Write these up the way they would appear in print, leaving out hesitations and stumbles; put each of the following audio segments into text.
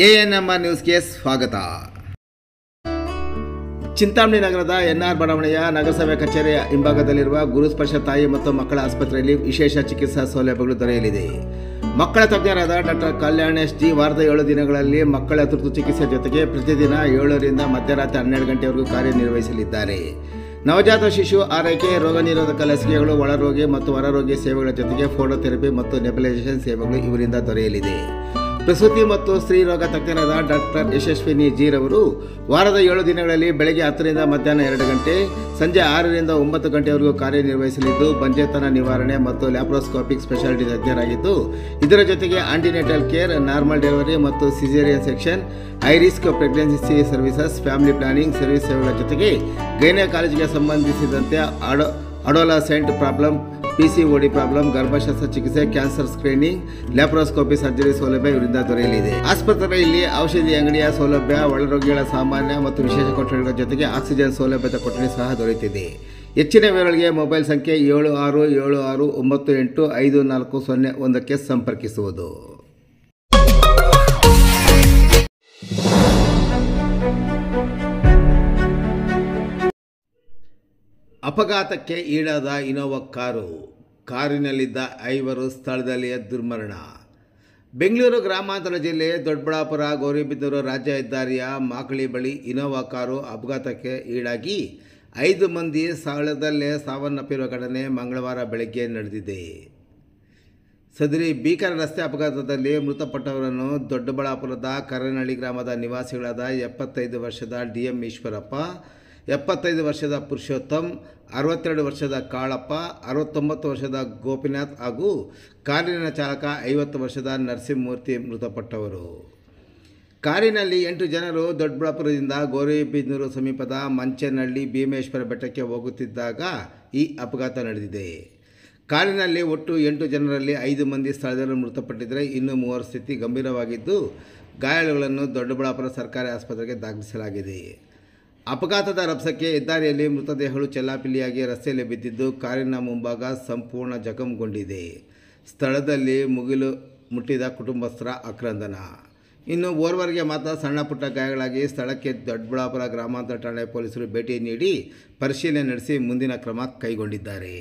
ANMR ನ್ಯೂಸ್ಗೆ ಸ್ವಾಗತ. ಚಿಂತಾಮಣಿ ನಗರದ ಎನ್ಆರ್ ಬಡಾವಣೆಯ ನಗರಸಭೆ ಕಚೇರಿಯ ಹಿಂಭಾಗದಲ್ಲಿರುವ ಗುರುಸ್ಪರ್ಶ ತಾಯಿ ಮತ್ತು ಮಕ್ಕಳ ಆಸ್ಪತ್ರೆಯಲ್ಲಿ ವಿಶೇಷ ಚಿಕಿತ್ಸಾ ಸೌಲಭ್ಯಗಳು ದೊರೆಯಲಿದೆ. ಮಕ್ಕಳ ತಜ್ಞರಾದ ಡಾಕ್ಟರ್ ಕಲ್ಯಾಣ್ ಎಸ್ ಜಿ ವಾರದ 7 ದಿನಗಳಲ್ಲಿ ಮಕ್ಕಳ ತುರ್ತು ಚಿಕಿತ್ಸೆ ಜೊತೆಗೆ ಪ್ರತಿದಿನ 7ರಿಂದ ಮಧ್ಯರಾತ್ರಿ 12 ಗಂಟೆವರೆಗೂ ಕಾರ್ಯನಿರ್ವಹಿಸಲಿದ್ದಾರೆ. ನವಜಾತ ಶಿಶು ಆರೈಕೆ, ರೋಗ ನಿರೋಧಕ ಲಸಿಕೆಗಳು, ಒಳರೋಗಿ ಮತ್ತು ಹೊರರೋಗಿ ಸೇವೆಗಳ ಜೊತೆಗೆ ಫೋಟೋಥೆರಪಿ ಮತ್ತು ನೆಬುಲೈಸೇಷನ್ ಸೇವೆಗಳು ಇವರಿಂದ ದೊರೆಯಲಿದೆ. ಪ್ರಸೂತಿ ಮತ್ತು ಸ್ತ್ರೀ ರೋಗ ತಜ್ಞರಾದ ಡಾಕ್ಟರ್ ಯಶಸ್ವಿನಿ ಜಿ ರವರು ವಾರದ 7 ದಿನಗಳಲ್ಲಿ ಬೆಳಗ್ಗೆ 10ರಿಂದ ಮಧ್ಯಾಹ್ನ 2 ಗಂಟೆ, ಸಂಜೆ 6ರಿಂದ 9 ಗಂಟೆವರೆಗೂ ಕಾರ್ಯನಿರ್ವಹಿಸಲಿದ್ದು ಬಂಜೆತನ ನಿವಾರಣೆ ಮತ್ತು ಲ್ಯಾಪ್ರೋಸ್ಕೋಪಿಕ್ ಸ್ಪೆಷಾಲಿಟಿ ತಜ್ಞರಾಗಿದ್ದು, ಇದರ ಜೊತೆಗೆ ಆಂಟಿನೇಟಲ್ ಕೇರ್, ನಾರ್ಮಲ್ ಡೆಲಿವರಿ ಮತ್ತು caesarean section, high risk pregnancy services, family planning service ಸೇವೆಗಳ ಜೊತೆಗೆ ಗೈನಕಾಲಜಿಗೆ ಸಂಬಂಧಿಸಿದಂತೆ ಅಡೋಲಸೆಂಟ್ ಪ್ರಾಬ್ಲಮ್, PCOD ಪ್ರಾಬ್ಲಮ್, ಗರ್ಭಶಸ್ತ್ರ ಚಿಕಿತ್ಸೆ, ಕ್ಯಾನ್ಸರ್ ಸ್ಕ್ರೀನಿಂಗ್, ಲ್ಯಾಪ್ರೋಸ್ಕೋಪಿ ಸರ್ಜರಿ ಸೌಲಭ್ಯ ಇವರಿಂದ ದೊರೆಯಲಿದೆ. ಆಸ್ಪತ್ರೆಯಲ್ಲಿ ಔಷಧಿ ಅಂಗಡಿಯ ಸೌಲಭ್ಯ, ಒಳರೋಗಿಗಳ ಸಾಮಾನ್ಯ ಮತ್ತು ವಿಶೇಷ ಕೊಠಡಿಗಳ ಜೊತೆಗೆ ಆಕ್ಸಿಜನ್ ಸೌಲಭ್ಯದ ಕೊಠಡಿ ಸಹ ದೊರೆಯುತ್ತಿದೆ. ಹೆಚ್ಚಿನ ವಿವರಗಳಿಗೆ ಮೊಬೈಲ್ ಸಂಖ್ಯೆ 7676985401ಕ್ಕೆ ಸಂಪರ್ಕಿಸುವುದು. ಅಪಘಾತಕ್ಕೆ ಈಡಾದ ಇನೋವಾ ಕಾರಿನಲ್ಲಿದ್ದ 5 ಸ್ಥಳದಲ್ಲಿಯೇ ದುರ್ಮರಣ. ಬೆಂಗಳೂರು ಗ್ರಾಮಾಂತರ ಜಿಲ್ಲೆ ದೊಡ್ಡಬಳ್ಳಾಪುರ ಗೌರಿಬಿದನೂರು ರಾಜ್ಯ ಹೆದ್ದಾರಿಯ ಮಾಕಳಿ ಬಳಿ ಇನೋವಾ ಕಾರು ಅಪಘಾತಕ್ಕೆ ಈಡಾಗಿ 5 ಮಂದಿ ಸ್ಥಳದಲ್ಲೇ ಸಾವನ್ನಪ್ಪಿರುವ ಘಟನೆ ಮಂಗಳವಾರ ಬೆಳಗ್ಗೆ ನಡೆದಿದೆ. ಸದರಿ ಭೀಕರ ರಸ್ತೆ ಅಪಘಾತದಲ್ಲಿ ಮೃತಪಟ್ಟವರನ್ನು ದೊಡ್ಡಬಳ್ಳಾಪುರದ ಕರನಹಳ್ಳಿ ಗ್ರಾಮದ ನಿವಾಸಿಗಳಾದ 75 ವರ್ಷದ DM ಈಶ್ವರಪ್ಪ, 75 ವರ್ಷದ ಪುರುಷೋತ್ತಮ್, 62 ವರ್ಷದ ಕಾಳಪ್ಪ, 69 ವರ್ಷದ ಗೋಪಿನಾಥ್ ಹಾಗೂ ಕಾರಿನ ಚಾಲಕ 50 ವರ್ಷದ ನರಸಿಂಹಮೂರ್ತಿ ಮೃತಪಟ್ಟವರು. ಕಾರಿನಲ್ಲಿ 8 ಜನರು ದೊಡ್ಡಬಳ್ಳಾಪುರದಿಂದ ಗೌರಿಬಿದನೂರು ಸಮೀಪದ ಮಂಚೇನಹಳ್ಳಿ ಭೀಮೇಶ್ವರ ಬೆಟ್ಟಕ್ಕೆ ಹೋಗುತ್ತಿದ್ದಾಗ ಈ ಅಪಘಾತ ನಡೆದಿದೆ. ಕಾರಿನಲ್ಲಿ ಒಟ್ಟು 8 ಜನರಲ್ಲಿ 5 ಮಂದಿ ಸ್ಥಳದಲ್ಲಿ ಮೃತಪಟ್ಟಿದ್ದರೆ ಇನ್ನು 3 ಸ್ಥಿತಿ ಗಂಭೀರವಾಗಿದ್ದು ಗಾಯಾಳುಗಳನ್ನು ದೊಡ್ಡಬಳ್ಳಾಪುರ ಸರ್ಕಾರಿ ಆಸ್ಪತ್ರೆಗೆ ದಾಖಲಿಸಲಾಗಿದೆ. ಅಪಘಾತದ ರಭಸಕ್ಕೆ ಹೆದ್ದಾರಿಯಲ್ಲಿ ಮೃತದೇಹಗಳು ಚೆಲ್ಲಾಪಿಲ್ಲಿಯಾಗಿ ರಸ್ತೆಯಲ್ಲಿ ಬಿದ್ದಿದ್ದು ಕಾರಿನ ಮುಂಭಾಗ ಸಂಪೂರ್ಣ ಜಖಂಗೊಂಡಿದೆ. ಸ್ಥಳದಲ್ಲಿ ಮುಗಿಲು ಮುಟ್ಟಿದ ಕುಟುಂಬಸ್ಥರ ಆಕ್ರಂದನ. ಇನ್ನು ಓರ್ವರಿಗೆ ಮಾತ್ರ ಸಣ್ಣ ಪುಟ್ಟ ಗಾಯಗಳಾಗಿ ಸ್ಥಳಕ್ಕೆ ದೊಡ್ಡಬಳ್ಳಾಪುರ ಗ್ರಾಮಾಂತರ ಠಾಣೆ ಪೊಲೀಸರು ಭೇಟಿ ನೀಡಿ ಪರಿಶೀಲನೆ ನಡೆಸಿ ಮುಂದಿನ ಕ್ರಮ ಕೈಗೊಂಡಿದ್ದಾರೆ.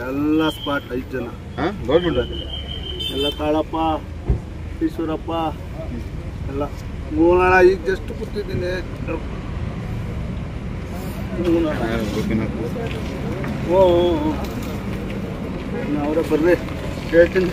ಎಲ್ಲ ಸ್ಪಾಟ್ 5 ಜನ ಗೌರ್ಮೆಂಟ್ ಎಲ್ಲ ಕಾಳಪ್ಪ, ಈಶ್ವರಪ್ಪ ಎಲ್ಲ ಮೂನಣ. ಈಗ ಜಸ್ಟ್ ಕೂತಿದ್ದೀನಿ. ಓ ಅವರೇ ಬರ್ರಿ, ಹೇಳ್ತೀನಿ.